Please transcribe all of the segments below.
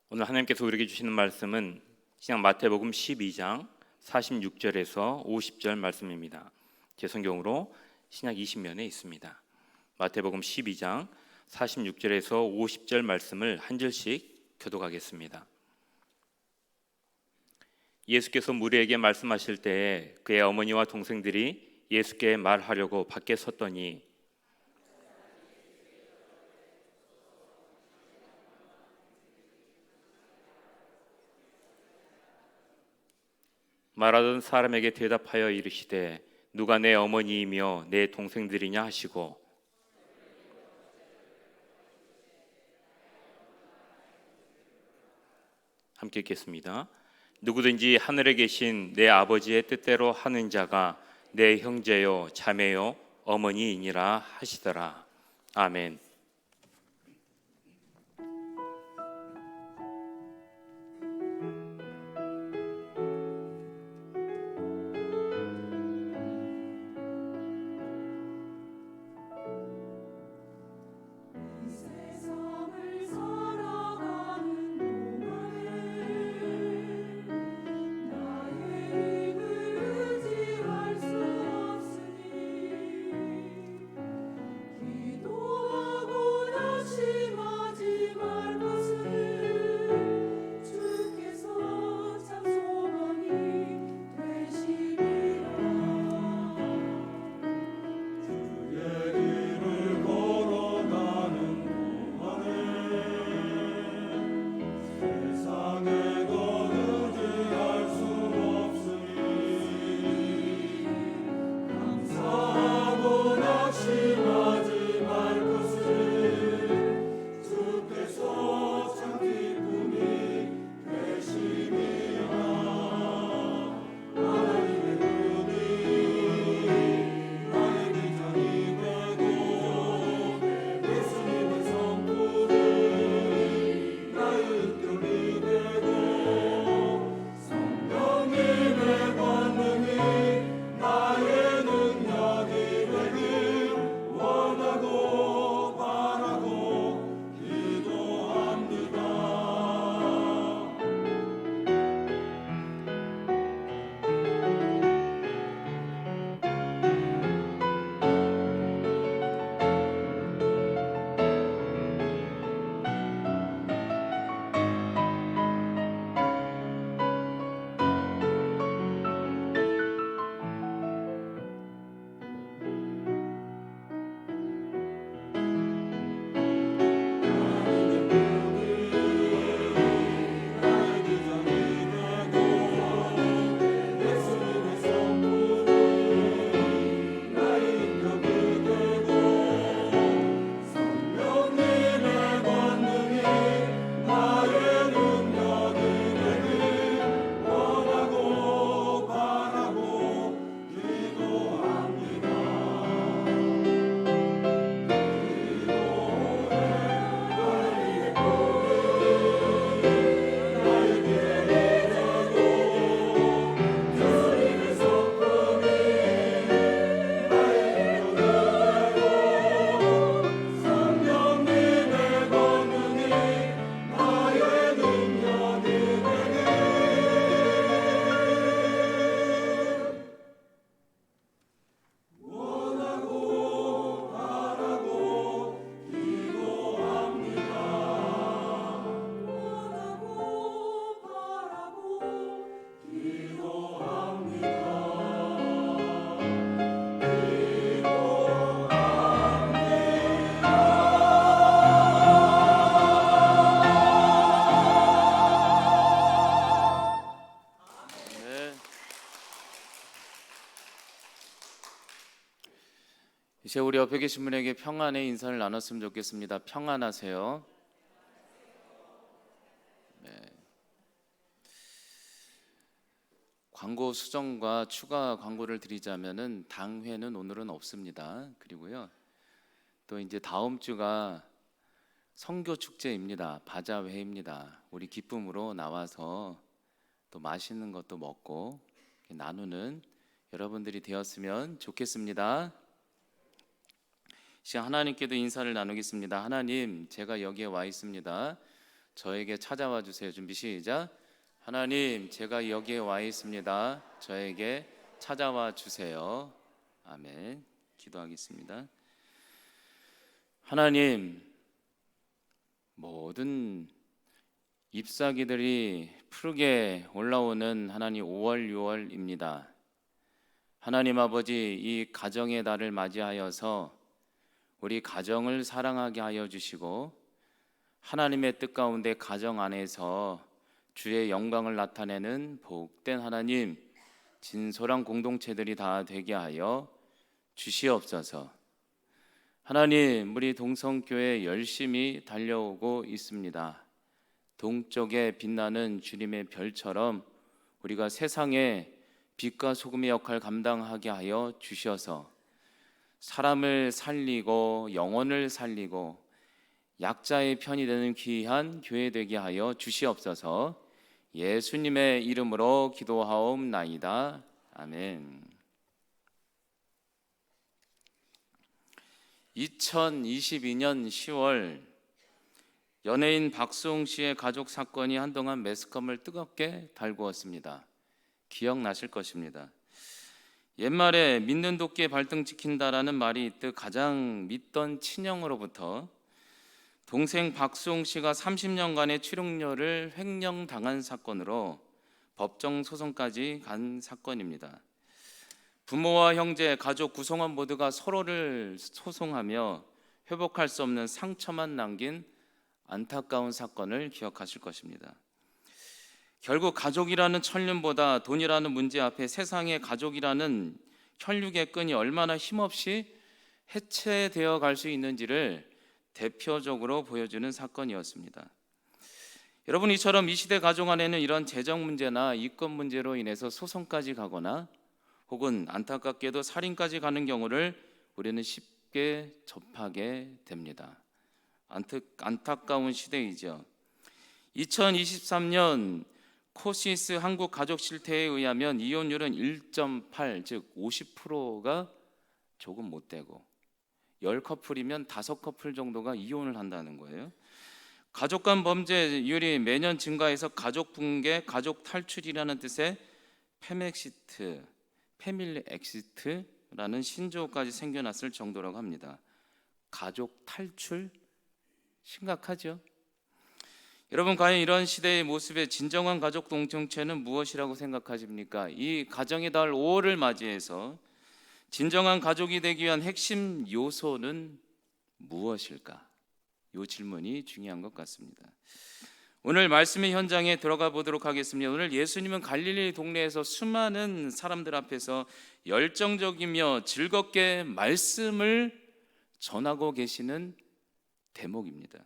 오늘 하나님께서 우리에게 주시는 말씀은 신약 마태복음 12장 46절에서 50절 말씀입니다. 제 성경으로 신약 20면에 있습니다. 마태복음 12장 46절에서 50절 말씀을 한 절씩 교독하겠습니다. 예수께서 무리에게 말씀하실 때에 그의 어머니와 동생들이 예수께 말하려고 밖에 섰더니 말하던 사람에게 대답하여 이르시되 누가 내 어머니이며 내 동생들이냐 하시고 함께 읽겠습니다. 누구든지 하늘에 계신 내 아버지의 뜻대로 하는 자가 내 형제요 자매요 어머니이니라 하시더라. 아멘. 이제 우리 옆에 계신 분에게 평안의 인사를 나눴으면 좋겠습니다. 평안하세요. 네. 광고 수정과 추가 광고를 드리자면은 당회는 오늘은 없습니다. 그리고요. 또 이제 다음 주가 선교 축제입니다. 바자회입니다. 우리 기쁨으로 나와서 또 맛있는 것도 먹고 나누는 여러분들이 되었으면 좋겠습니다. 하나님께도 인사를 나누겠습니다. 하나님, 제가 여기에 와 있습니다. 저에게 찾아와 주세요. 준비 시작. 하나님, 제가 여기에 와 있습니다. 저에게 찾아와 주세요. 아멘. 기도하겠습니다. 하나님, 모든 잎사귀들이 푸르게 올라오는 하나님 5월, 6월입니다. 하나님 아버지, 이 가정의 달을 맞이하여서 우리 가정을 사랑하게 하여 주시고 하나님의 뜻 가운데 가정 안에서 주의 영광을 나타내는 복된 하나님, 진솔한 공동체들이 다 되게 하여 주시옵소서. 하나님, 우리 동성교회 열심히 달려오고 있습니다. 동쪽에 빛나는 주님의 별처럼 우리가 세상에 빛과 소금의 역할을 감당하게 하여 주셔서 사람을 살리고 영혼을 살리고 약자의 편이 되는 귀한 교회 되게 하여 주시옵소서. 예수님의 이름으로 기도하옵나이다. 아멘. 2022년 10월 연예인 박수홍 씨의 가족 사건이 한동안 매스컴을 뜨겁게 달구었습니다. 기억나실 것입니다. 옛말에 믿는 도끼에 발등 찍힌다라는 말이 있듯 가장 믿던 친형으로부터 동생 박수홍 씨가 30년간의 출용료를 횡령당한 사건으로 법정 소송까지 간 사건입니다. 부모와 형제, 가족 구성원 모두가 서로를 소송하며 회복할 수 없는 상처만 남긴 안타까운 사건을 기억하실 것입니다. 결국 가족이라는 천륜보다 돈이라는 문제 앞에 세상의 가족이라는 혈육의 끈이 얼마나 힘없이 해체되어 갈 수 있는지를 대표적으로 보여주는 사건이었습니다. 여러분, 이처럼 이 시대 가정 안에는 이런 재정 문제나 이권 문제로 인해서 소송까지 가거나 혹은 안타깝게도 살인까지 가는 경우를 우리는 쉽게 접하게 됩니다. 안타까운 시대이죠. 2023년 코시스 한국 가족 실태에 의하면 이혼율은 1.8, 즉 50%가 조금 못 되고 10커플이면 5커플 정도가 이혼을 한다는 거예요. 가족 간 범죄율이 매년 증가해서 가족 붕괴, 가족 탈출이라는 뜻의 페멕시트, 패밀리 엑시트라는 신조어까지 생겨났을 정도라고 합니다. 가족 탈출? 심각하죠? 여러분, 과연 이런 시대의 모습의 진정한 가족 공동체는 무엇이라고 생각하십니까? 이 가정의 달 5월을 맞이해서 진정한 가족이 되기 위한 핵심 요소는 무엇일까? 이 질문이 중요한 것 같습니다. 오늘 말씀의 현장에 들어가 보도록 하겠습니다. 오늘 예수님은 갈릴리 동네에서 수많은 사람들 앞에서 열정적이며 즐겁게 말씀을 전하고 계시는 대목입니다.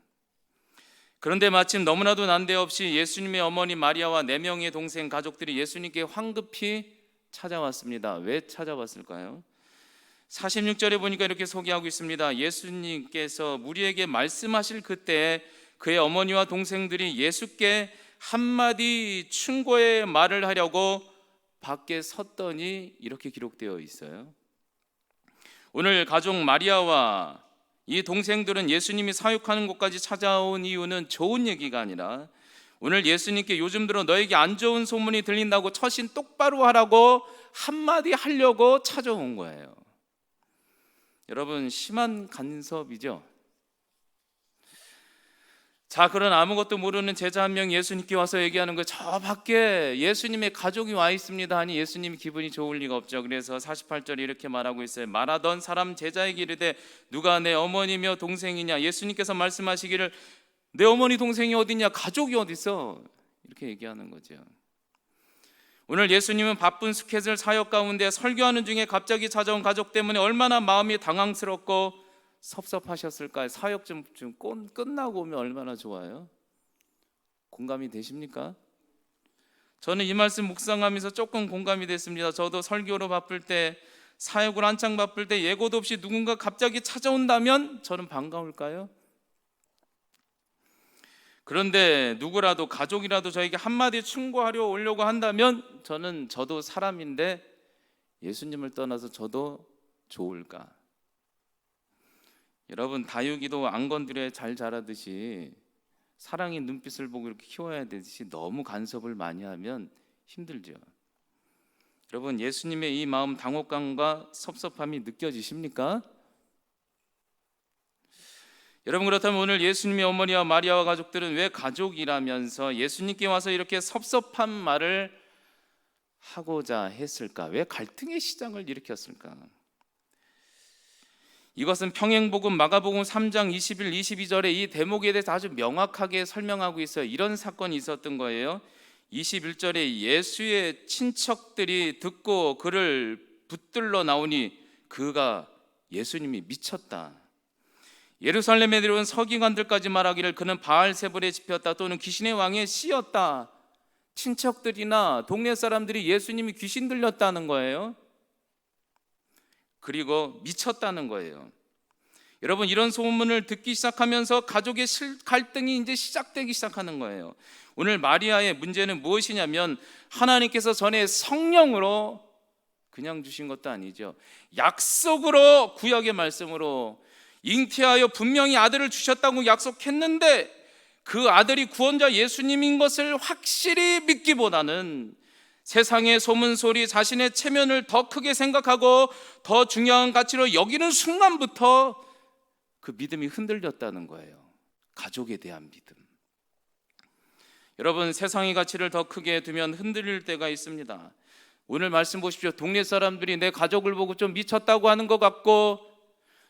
그런데 마침 너무나도 난데없이 예수님의 어머니 마리아와 4명의 동생 가족들이 예수님께 황급히 찾아왔습니다. 왜 찾아왔을까요? 46절에 보니까 이렇게 소개하고 있습니다. 예수님께서 무리에게 말씀하실 그때 그의 어머니와 동생들이 예수께 한마디 충고의 말을 하려고 밖에 섰더니 이렇게 기록되어 있어요. 오늘 가족 마리아와 이 동생들은 예수님이 사역하는 곳까지 찾아온 이유는 좋은 얘기가 아니라 오늘 예수님께 요즘 들어 너에게 안 좋은 소문이 들린다고 처신 똑바로 하라고 한마디 하려고 찾아온 거예요. 여러분, 심한 간섭이죠. 자, 그런 아무것도 모르는 제자 한 명 예수님께 와서 얘기하는 거예요. 저 밖에 예수님의 가족이 와 있습니다 하니 예수님이 기분이 좋을 리가 없죠. 그래서 48절에 이렇게 말하고 있어요. 말하던 사람 제자에게 이르되 누가 내 어머니며 동생이냐? 예수님께서 말씀하시기를 내 어머니 동생이 어디냐? 가족이 어디 있어? 이렇게 얘기하는 거죠. 오늘 예수님은 바쁜 스케줄 사역 가운데 설교하는 중에 갑자기 찾아온 가족 때문에 얼마나 마음이 당황스럽고 섭섭하셨을까요? 사역 좀 끝나고 오면 얼마나 좋아요? 공감이 되십니까? 저는 이 말씀 묵상하면서 조금 공감이 됐습니다. 저도 설교로 바쁠 때, 사역으로 한창 바쁠 때 예고도 없이 누군가 갑자기 찾아온다면 저는 반가울까요? 그런데 누구라도 가족이라도 저에게 한마디 충고하려 오려고 한다면 저도 사람인데 예수님을 떠나서 저도 좋을까? 여러분, 다육이도 안 건드려야 잘 자라듯이 사랑의 눈빛을 보고 이렇게 키워야 되듯이 너무 간섭을 많이 하면 힘들죠. 여러분, 예수님의 이 마음 당혹감과 섭섭함이 느껴지십니까? 여러분, 그렇다면 오늘 예수님의 어머니와 마리아와 가족들은 왜 가족이라면서 예수님께 와서 이렇게 섭섭한 말을 하고자 했을까? 왜 갈등의 시작을 일으켰을까? 이것은 평행복음 마가복음 3장 21, 22절에 이 대목에 대해서 아주 명확하게 설명하고 있어요. 이런 사건이 있었던 거예요. 21절에 예수의 친척들이 듣고 그를 붙들러 나오니 그가 예수님이 미쳤다. 예루살렘에 들어온 서기관들까지 말하기를 그는 바알세불에 집혔다 또는 귀신의 왕에 씌었다. 친척들이나 동네 사람들이 예수님이 귀신 들렸다는 거예요. 그리고 미쳤다는 거예요. 여러분, 이런 소문을 듣기 시작하면서 가족의 갈등이 이제 시작되기 시작하는 거예요. 오늘 마리아의 문제는 무엇이냐면 하나님께서 전에 성령으로 그냥 주신 것도 아니죠. 약속으로, 구약의 말씀으로 잉태하여 분명히 아들을 주셨다고 약속했는데 그 아들이 구원자 예수님인 것을 확실히 믿기보다는 세상의 소문소리, 자신의 체면을 더 크게 생각하고 더 중요한 가치로 여기는 순간부터 그 믿음이 흔들렸다는 거예요. 가족에 대한 믿음. 여러분, 세상의 가치를 더 크게 두면 흔들릴 때가 있습니다. 오늘 말씀 보십시오. 동네 사람들이 내 가족을 보고 좀 미쳤다고 하는 것 같고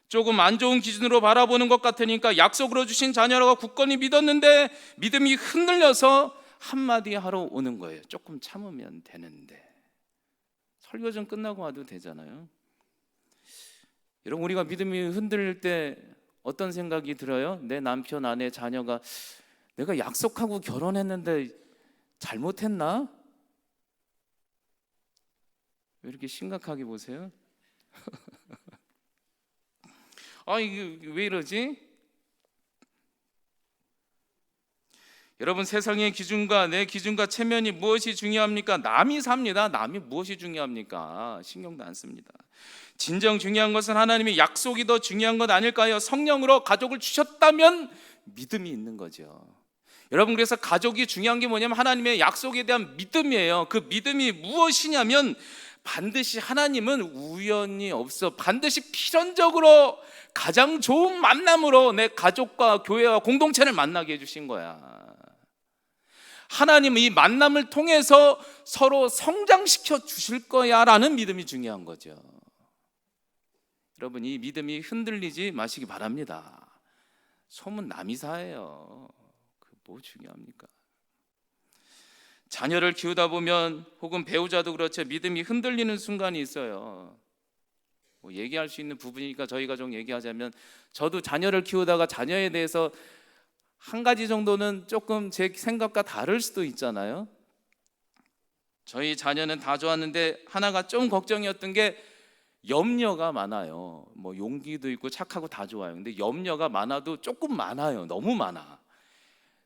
조금 안 좋은 기준으로 바라보는 것 같으니까 약속으로 주신 자녀라고 굳건히 믿었는데 믿음이 흔들려서 한마디 하러 오는 거예요. 조금 참으면 되는데. 설교 좀 끝나고 와도 되잖아요. 여러분, 우리가 믿음이 흔들릴 때 어떤 생각이 들어요? 내 남편, 아내, 자녀가 내가 약속하고 결혼했는데 잘못했나? 왜 이렇게 심각하게 보세요? 이게 왜 이러지? 여러분, 세상의 기준과 내 기준과 체면이 무엇이 중요합니까? 남이 삽니다. 남이 무엇이 중요합니까? 신경도 안 씁니다. 진정 중요한 것은 하나님의 약속이 더 중요한 것 아닐까요? 성령으로 가족을 주셨다면 믿음이 있는 거죠. 여러분, 그래서 가족이 중요한 게 뭐냐면 하나님의 약속에 대한 믿음이에요. 그 믿음이 무엇이냐면 반드시 하나님은 우연이 없어 반드시 필연적으로 가장 좋은 만남으로 내 가족과 교회와 공동체를 만나게 해주신 거야. 하나님은 이 만남을 통해서 서로 성장시켜 주실 거야 라는 믿음이 중요한 거죠. 여러분, 이 믿음이 흔들리지 마시기 바랍니다. 소문 남이 사예요. 뭐 중요합니까? 자녀를 키우다 보면 혹은 배우자도 그렇죠. 믿음이 흔들리는 순간이 있어요. 뭐 얘기할 수 있는 부분이니까 저희 가족 얘기하자면 저도 자녀를 키우다가 자녀에 대해서 한 가지 정도는 조금 제 생각과 다를 수도 있잖아요. 저희 자녀는 다 좋았는데 하나가 좀 걱정이었던 게 염려가 많아요. 뭐 용기도 있고 착하고 다 좋아요. 근데 염려가 많아도 조금 많아요. 너무 많아.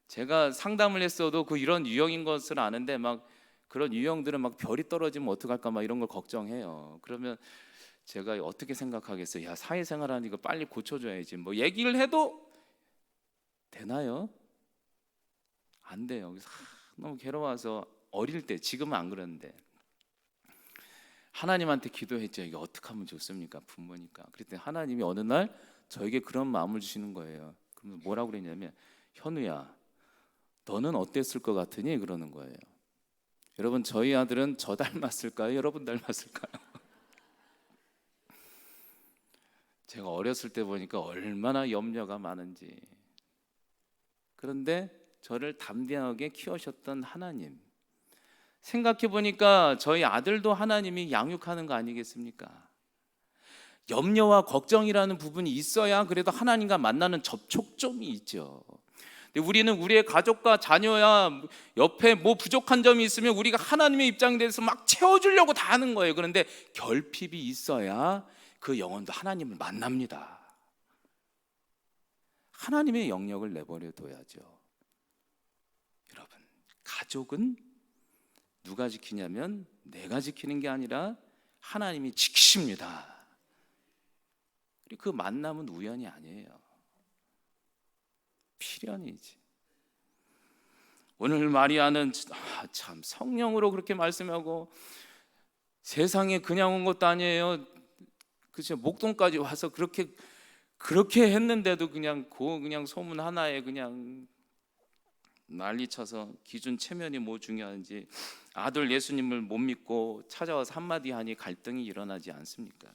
제가 상담을 했어도 그 이런 유형인 것을 아는데 막 그런 유형들은 막 별이 떨어지면 어떡할까 막 이런 걸 걱정해요. 그러면 제가 어떻게 생각하겠어요? 야, 사회생활하는 이거 빨리 고쳐줘야지. 뭐 얘기를 해도 되나요? 안 돼요. 그래서 너무 괴로워서 어릴 때, 지금은 안 그러는데 하나님한테 기도했죠. 이게 어떻게 하면 좋습니까? 부모니까. 그랬더니 하나님이 어느 날 저에게 그런 마음을 주시는 거예요. 그러면 뭐라고 그랬냐면 현우야, 너는 어땠을 것 같으니? 그러는 거예요. 여러분, 저희 아들은 저 닮았을까요? 여러분 닮았을까요? 제가 어렸을 때 보니까 얼마나 염려가 많은지. 그런데 저를 담대하게 키우셨던 하나님, 생각해 보니까 저희 아들도 하나님이 양육하는 거 아니겠습니까? 염려와 걱정이라는 부분이 있어야 그래도 하나님과 만나는 접촉점이 있죠. 근데 우리는 우리의 가족과 자녀야 옆에 뭐 부족한 점이 있으면 우리가 하나님의 입장에 대해서 막 채워주려고 다 하는 거예요. 그런데 결핍이 있어야 그 영혼도 하나님을 만납니다. 하나님의 영역을 내버려 둬야죠. 여러분, 가족은 누가 지키냐면 내가 지키는 게 아니라 하나님이 지키십니다. 그리고 그 만남은 우연이 아니에요. 필연이지. 오늘 마리아는 참 성령으로 그렇게 말씀하고 세상에 그냥 온 것도 아니에요. 그죠? 목동까지 와서 그렇게 했는데도 그냥 소문 하나에 그냥 난리쳐서 기준 체면이 뭐 중요한지 아들 예수님을 못 믿고 찾아와서 한마디 하니 갈등이 일어나지 않습니까?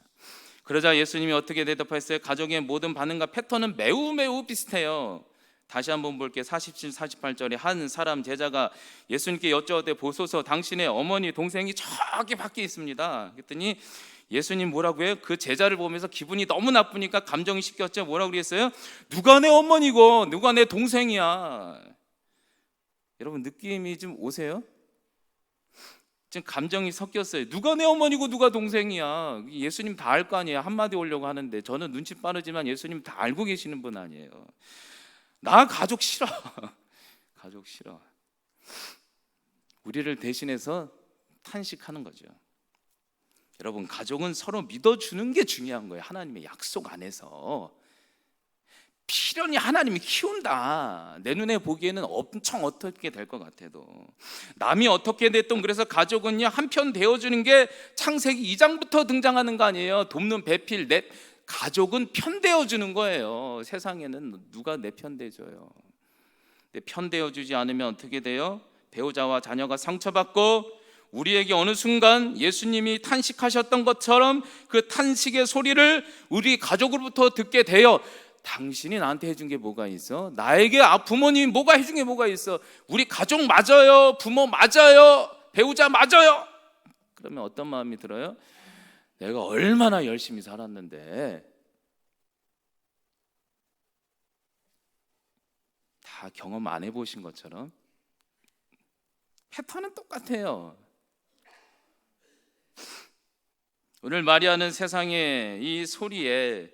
그러자 예수님이 어떻게 대답했어요? 가족의 모든 반응과 패턴은 매우 비슷해요. 다시 한번 볼게요. 47, 48절에 한 사람 제자가 예수님께 여쭤오되 보소서 당신의 어머니 동생이 저기 밖에 있습니다. 그랬더니 예수님 뭐라고 해요? 그 제자를 보면서 기분이 너무 나쁘니까 감정이 씻겼죠. 뭐라고 그랬어요? 누가 내 어머니고 누가 내 동생이야. 여러분 느낌이 좀 오세요? 지금 감정이 섞였어요. 누가 내 어머니고 누가 동생이야. 예수님 다 알 거 아니에요. 한마디 오려고 하는데 저는 눈치 빠르지만 예수님 다 알고 계시는 분 아니에요. 나 가족 싫어. 가족 싫어. 우리를 대신해서 탄식하는 거죠. 여러분 가족은 서로 믿어주는 게 중요한 거예요. 하나님의 약속 안에서 필연히 하나님이 키운다. 내 눈에 보기에는 엄청 어떻게 될 것 같아도 남이 어떻게 됐든 그래서 가족은요 한편 되어주는 게 창세기 2장부터 등장하는 거 아니에요. 돕는 배필 가족은 편되어주는 거예요. 세상에는 누가 내 편대줘요. 근데 편되어주지 않으면 어떻게 돼요? 배우자와 자녀가 상처받고 우리에게 어느 순간 예수님이 탄식하셨던 것처럼 그 탄식의 소리를 우리 가족으로부터 듣게 돼요. 당신이 나한테 해준 게 뭐가 있어? 나에게 부모님이 뭐가 해준 게 뭐가 있어? 우리 가족 맞아요? 부모 맞아요? 배우자 맞아요? 그러면 어떤 마음이 들어요? 내가 얼마나 열심히 살았는데. 다 경험 안 해보신 것처럼 패턴은 똑같아요. 오늘 마리아는 세상의 이 소리에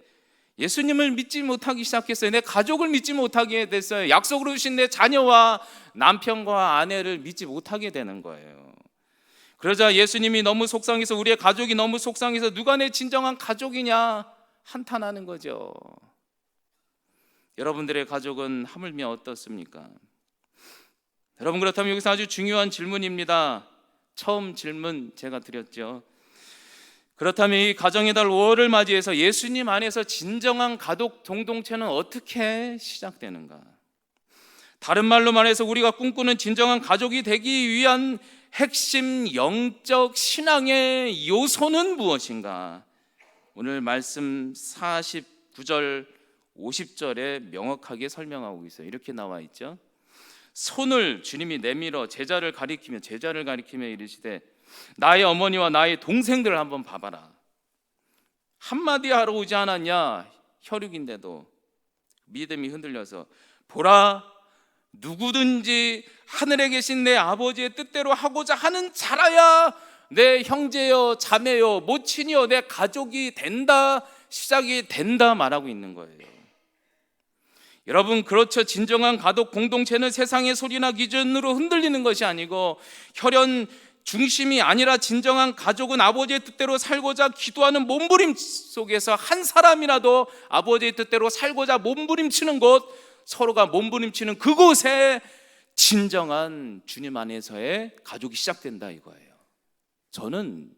예수님을 믿지 못하기 시작했어요. 내 가족을 믿지 못하게 됐어요. 약속으로 주신 내 자녀와 남편과 아내를 믿지 못하게 되는 거예요. 그러자 예수님이 너무 속상해서 우리의 가족이 너무 속상해서 누가 내 진정한 가족이냐 한탄하는 거죠. 여러분들의 가족은 하물며 어떻습니까? 여러분 그렇다면 여기서 아주 중요한 질문입니다. 처음 질문 제가 드렸죠. 그렇다면 이 가정의 달 5월을 맞이해서 예수님 안에서 진정한 가족 공동체는 어떻게 시작되는가? 다른 말로 말해서 우리가 꿈꾸는 진정한 가족이 되기 위한 핵심 영적 신앙의 요소는 무엇인가? 오늘 말씀 49절 50절에 명확하게 설명하고 있어요. 이렇게 나와 있죠. 손을 주님이 내밀어 제자를 가리키며 이르시되 나의 어머니와 나의 동생들을 한번 봐봐라. 한마디 하러 오지 않았냐? 혈육인데도 믿음이 흔들려서 보라, 누구든지 하늘에 계신 내 아버지의 뜻대로 하고자 하는 자라야 내 형제여 자매여 모친이여 내 가족이 된다, 시작이 된다 말하고 있는 거예요. 여러분 그렇죠. 진정한 가족 공동체는 세상의 소리나 기준으로 흔들리는 것이 아니고 혈연 중심이 아니라 진정한 가족은 아버지의 뜻대로 살고자 기도하는 몸부림 속에서 한 사람이라도 아버지의 뜻대로 살고자 몸부림치는 곳, 서로가 몸부림치는 그곳에 진정한 주님 안에서의 가족이 시작된다 이거예요. 저는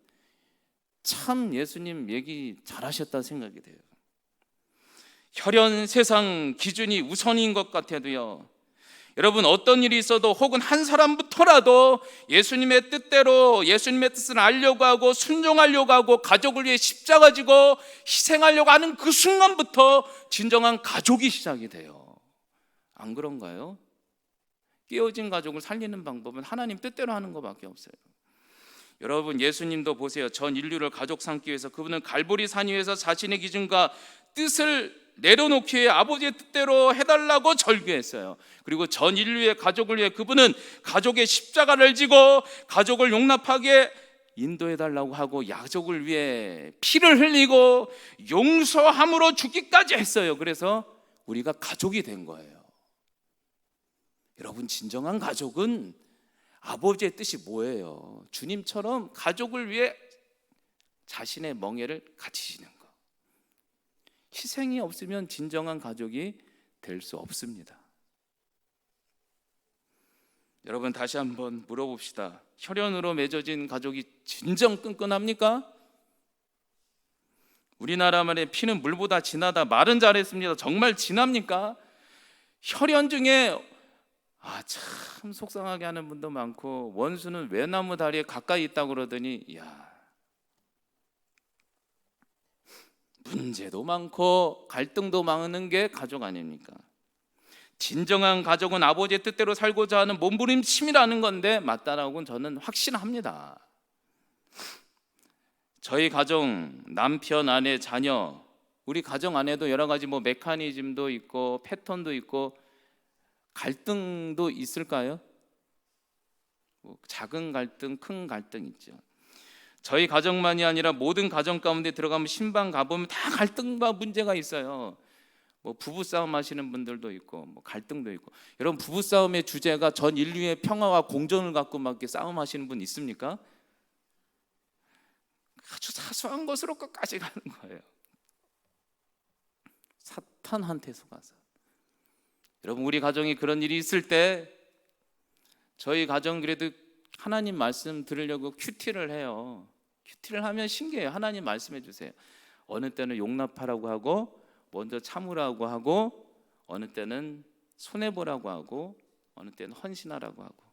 참 예수님 얘기 잘하셨다 생각이 돼요. 혈연 세상 기준이 우선인 것 같아도요, 여러분 어떤 일이 있어도 혹은 한 사람부터라도 예수님의 뜻대로 예수님의 뜻을 알려고 하고 순종하려고 하고 가족을 위해 십자가 지고 희생하려고 하는 그 순간부터 진정한 가족이 시작이 돼요. 안 그런가요? 깨어진 가족을 살리는 방법은 하나님 뜻대로 하는 것밖에 없어요. 여러분 예수님도 보세요. 전 인류를 가족 삼기 위해서 그분은 갈보리 산 위에서 자신의 기준과 뜻을 내려놓기 위해 아버지의 뜻대로 해달라고 절규했어요. 그리고 전 인류의 가족을 위해 그분은 가족의 십자가를 지고 가족을 용납하게 인도해달라고 하고 가족을 위해 피를 흘리고 용서함으로 죽기까지 했어요. 그래서 우리가 가족이 된 거예요. 여러분 진정한 가족은 아버지의 뜻이 뭐예요? 주님처럼 가족을 위해 자신의 멍에를 갇히시는 거. 희생이 없으면 진정한 가족이 될 수 없습니다. 여러분 다시 한번 물어봅시다. 혈연으로 맺어진 가족이 진정 끈끈합니까? 우리나라 말에 피는 물보다 진하다. 말은 잘했습니다. 정말 진합니까? 혈연 중에 참 속상하게 하는 분도 많고, 원수는 외나무 다리에 가까이 있다고 그러더니 문제도 많고 갈등도 많은 게 가족 아닙니까? 진정한 가족은 아버지의 뜻대로 살고자 하는 몸부림침이라는 건데 맞다라고는 저는 확신합니다. 저희 가정, 남편, 아내, 자녀, 우리 가정 안에도 여러 가지 메커니즘도 있고 패턴도 있고 갈등도 있을까요? 작은 갈등, 큰 갈등 있죠. 저희 가정만이 아니라 모든 가정 가운데 들어가면 신방 가보면 다 갈등과 문제가 있어요. 부부싸움 하시는 분들도 있고 갈등도 있고. 여러분, 부부싸움의 주제가 전 인류의 평화와 공존을 갖고 막 이렇게 싸움하시는 분 있습니까? 아주 사소한 것으로 끝까지 가는 거예요. 사탄한테 속아서. 여러분, 우리 가정에 그런 일이 있을 때 저희 가정 그래도 하나님 말씀 들으려고 큐티를 해요. 큐티를 하면 신기해요. 하나님 말씀해 주세요. 어느 때는 용납하라고 하고, 먼저 참으라고 하고, 어느 때는 손해보라고 하고, 어느 때는 헌신하라고 하고.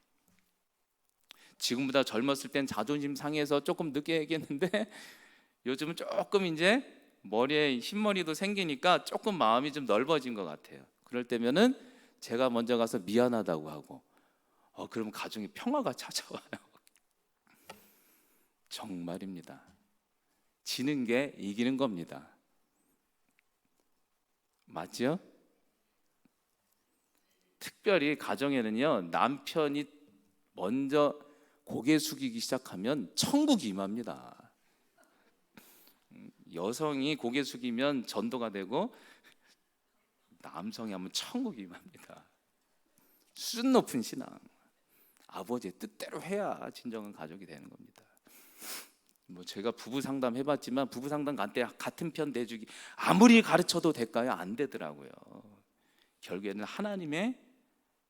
지금보다 젊었을 땐 자존심 상해서 조금 늦게 얘기했는데 요즘은 조금 이제 머리에 흰머리도 생기니까 조금 마음이 좀 넓어진 것 같아요. 그럴 때면은 제가 먼저 가서 미안하다고 하고, 그럼 가정에 평화가 찾아와요. 정말입니다. 지는 게 이기는 겁니다. 맞죠? 특별히 가정에는요, 남편이 먼저 고개 숙이기 시작하면 천국이 임합니다. 여성이 고개 숙이면 전도가 되고, 남성이 하면 천국이 임합니다. 수준 높은 신앙. 아버지의 뜻대로 해야 진정한 가족이 되는 겁니다. 제가 부부 상담 해봤지만 부부 상담 갈 때 같은 편 내주기 아무리 가르쳐도 될까요? 안 되더라고요. 결국에는 하나님의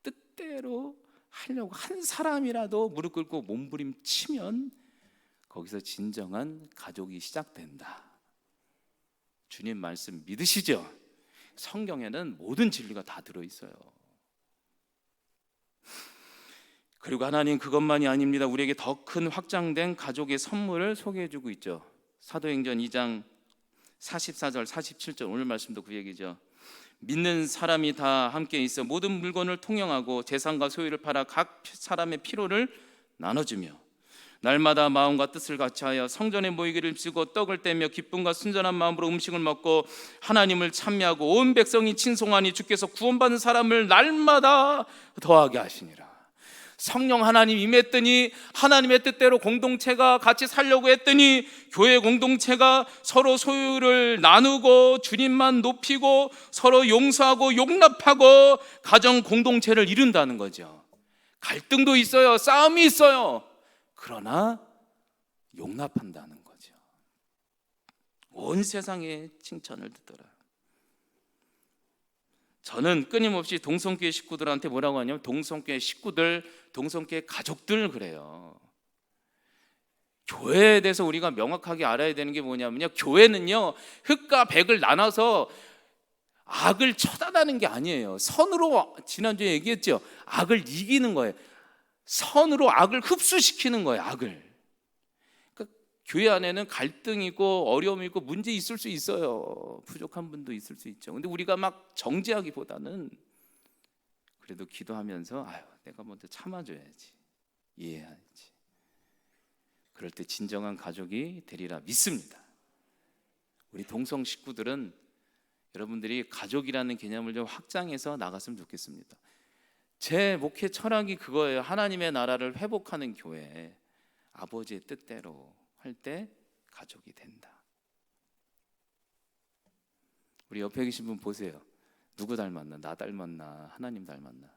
뜻대로 하려고 한 사람이라도 무릎 꿇고 몸부림치면 거기서 진정한 가족이 시작된다. 주님 말씀 믿으시죠? 성경에는 모든 진리가 다 들어있어요. 그리고 하나님 그것만이 아닙니다. 우리에게 더 큰 확장된 가족의 선물을 소개해주고 있죠. 사도행전 2장 44절 47절, 오늘 말씀도 그 얘기죠. 믿는 사람이 다 함께 있어 모든 물건을 통용하고 재산과 소유를 팔아 각 사람의 필요를 나눠주며 날마다 마음과 뜻을 같이하여 성전에 모이기를 지고 떡을 떼며 기쁨과 순전한 마음으로 음식을 먹고 하나님을 찬미하고 온 백성이 친송하니 주께서 구원받은 사람을 날마다 더하게 하시니라. 성령 하나님 임했더니 하나님의 뜻대로 공동체가 같이 살려고 했더니 교회 공동체가 서로 소유를 나누고 주님만 높이고 서로 용서하고 용납하고 가정 공동체를 이룬다는 거죠. 갈등도 있어요. 싸움이 있어요. 그러나 용납한다는 거죠. 온 세상에 칭찬을 듣더라. 저는 끊임없이 동성교회 식구들한테 뭐라고 하냐면 동성교회 식구들, 동성교회 가족들 그래요. 교회에 대해서 우리가 명확하게 알아야 되는 게 뭐냐면요, 교회는요 흑과 백을 나눠서 악을 처단하는 게 아니에요. 선으로, 지난주에 얘기했죠, 악을 이기는 거예요. 선으로 악을 흡수시키는 거예요. 악을. 그러니까 교회 안에는 갈등이 있고 어려움이 있고 문제 있을 수 있어요. 부족한 분도 있을 수 있죠. 근데 우리가 막 정죄하기보다는 그래도 기도하면서 내가 먼저 참아줘야지, 이해해야지. 그럴 때 진정한 가족이 되리라 믿습니다. 우리 동성 식구들은 여러분들이 가족이라는 개념을 좀 확장해서 나갔으면 좋겠습니다. 제 목회 철학이 그거예요. 하나님의 나라를 회복하는 교회, 아버지의 뜻대로 할 때 가족이 된다. 우리 옆에 계신 분 보세요. 누구 닮았나? 나 닮았나? 하나님 닮았나?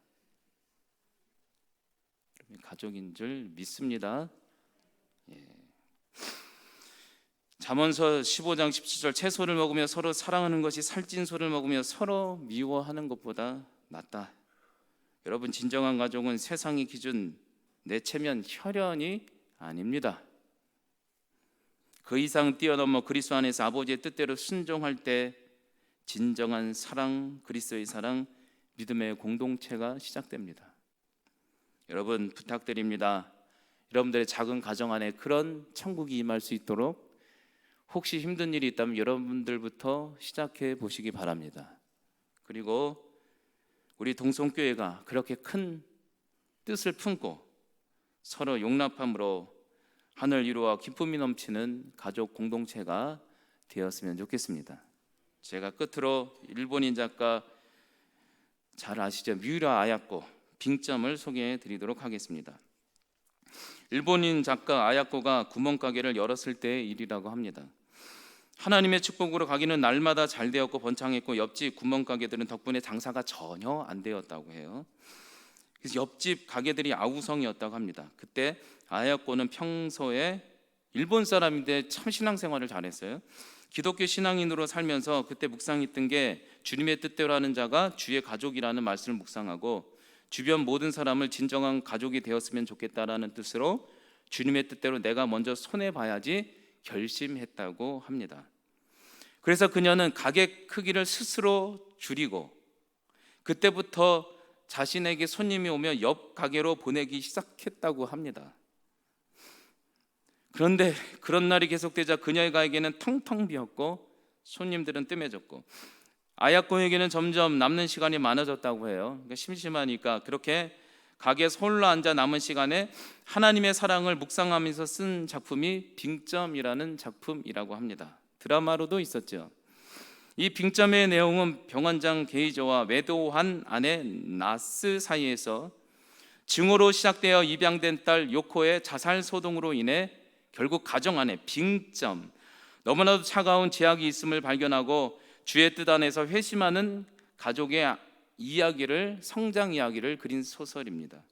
가족인 줄 믿습니다. 잠언서 15장 17절, 채소를 먹으며 서로 사랑하는 것이 살찐 소를 먹으며 서로 미워하는 것보다 낫다. 여러분, 진정한 가족은 세상의 기준 내 체면 혈연이 아닙니다. 그 이상 뛰어넘어 그리스도 안에서 아버지의 뜻대로 순종할 때 진정한 사랑, 그리스도의 사랑, 믿음의 공동체가 시작됩니다. 여러분, 부탁드립니다. 여러분들의 작은 가정 안에 그런 천국이 임할 수 있도록 혹시 힘든 일이 있다면 여러분들부터 시작해 보시기 바랍니다. 그리고 우리 동성교회가 그렇게 큰 뜻을 품고 서로 용납함으로 하늘 위로와 기쁨이 넘치는 가족 공동체가 되었으면 좋겠습니다. 제가 끝으로 일본인 작가 잘 아시죠? 미우라 아야코 빙점을 소개해 드리도록 하겠습니다. 일본인 작가 아야코가 구멍가게를 열었을 때의 일이라고 합니다. 하나님의 축복으로 가게는 날마다 잘 되었고 번창했고 옆집 구멍가게들은 덕분에 장사가 전혀 안 되었다고 해요. 그래서 옆집 가게들이 아우성이었다고 합니다. 그때 아야코는 평소에 일본 사람인데 참 신앙생활을 잘했어요. 기독교 신앙인으로 살면서 그때 묵상했던 게 주님의 뜻대로 하는 자가 주의 가족이라는 말씀을 묵상하고 주변 모든 사람을 진정한 가족이 되었으면 좋겠다라는 뜻으로 주님의 뜻대로 내가 먼저 손해봐야지 결심했다고 합니다. 그래서 그녀는 가게 크기를 스스로 줄이고 그때부터 자신에게 손님이 오면 옆 가게로 보내기 시작했다고 합니다. 그런데 그런 날이 계속되자 그녀의 가게는 텅텅 비었고 손님들은 뜸해졌고 아야코에게는 점점 남는 시간이 많아졌다고 해요. 그러니까 심심하니까 그렇게 가게에서 홀로 앉아 남은 시간에 하나님의 사랑을 묵상하면서 쓴 작품이 빙점이라는 작품이라고 합니다. 드라마로도 있었죠. 이 빙점의 내용은 병원장 게이저와 외도한 아내 나스 사이에서 증오로 시작되어 입양된 딸 요코의 자살 소동으로 인해 결국 가정 안에 빙점, 너무나도 차가운 제약이 있음을 발견하고 주의 뜻 안에서 회심하는 가족의 이야기를, 성장 이야기를 그린 소설입니다.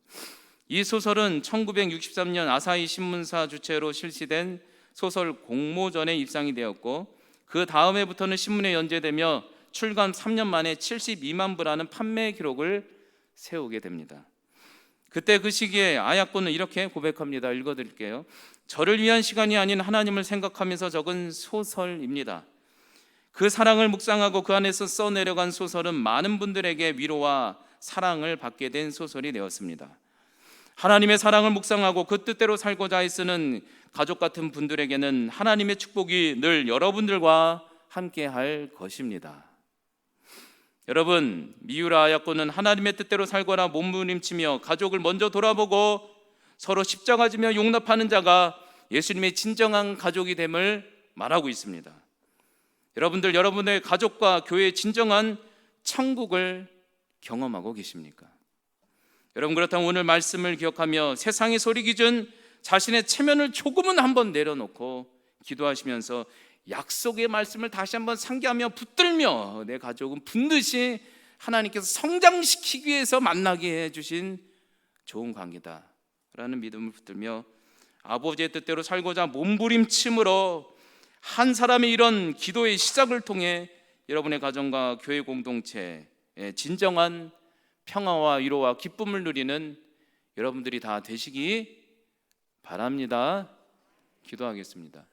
이 소설은 1963년 아사히 신문사 주최로 실시된 소설 공모전에 입상이 되었고 그 다음 해부터는 신문에 연재되며 출간 3년 만에 72만 부라는 판매 기록을 세우게 됩니다. 그때 그 시기에 아야코는 이렇게 고백합니다. 읽어드릴게요. 저를 위한 시간이 아닌 하나님을 생각하면서 적은 소설입니다. 그 사랑을 묵상하고 그 안에서 써내려간 소설은 많은 분들에게 위로와 사랑을 받게 된 소설이 되었습니다. 하나님의 사랑을 묵상하고 그 뜻대로 살고자 애쓰는 가족 같은 분들에게는 하나님의 축복이 늘 여러분들과 함께 할 것입니다. 여러분, 미우라 아야코는 하나님의 뜻대로 살거나 몸부림치며 가족을 먼저 돌아보고 서로 십자가 지며 용납하는 자가 예수님의 진정한 가족이 됨을 말하고 있습니다. 여러분들, 여러분의 가족과 교회의 진정한 천국을 경험하고 계십니까? 여러분, 그렇다면 오늘 말씀을 기억하며 세상의 소리 기준 자신의 체면을 조금은 한번 내려놓고 기도하시면서 약속의 말씀을 다시 한번 상기하며 붙들며 내 가족은 분듯이 하나님께서 성장시키기 위해서 만나게 해주신 좋은 관계다 라는 믿음을 붙들며 아버지의 뜻대로 살고자 몸부림침으로 한 사람의 이런 기도의 시작을 통해 여러분의 가정과 교회 공동체의 진정한 평화와 위로와 기쁨을 누리는 여러분들이 다 되시기 바랍니다. 기도하겠습니다.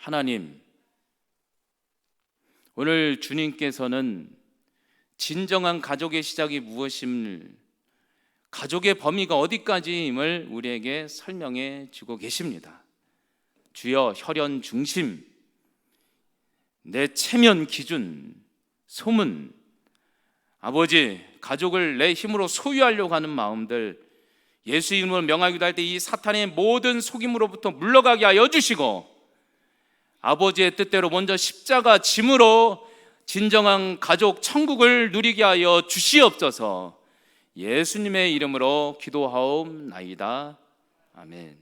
하나님, 오늘 주님께서는 진정한 가족의 시작이 무엇임을, 가족의 범위가 어디까지임을 우리에게 설명해 주고 계십니다. 주여, 혈연 중심, 내 체면 기준, 소문, 아버지, 가족을 내 힘으로 소유하려고 하는 마음들 예수 이름으로 명하기도 할 때 이 사탄의 모든 속임으로부터 물러가게 하여 주시고 아버지의 뜻대로 먼저 십자가 짐으로 진정한 가족 천국을 누리게 하여 주시옵소서. 예수님의 이름으로 기도하옵나이다. 아멘.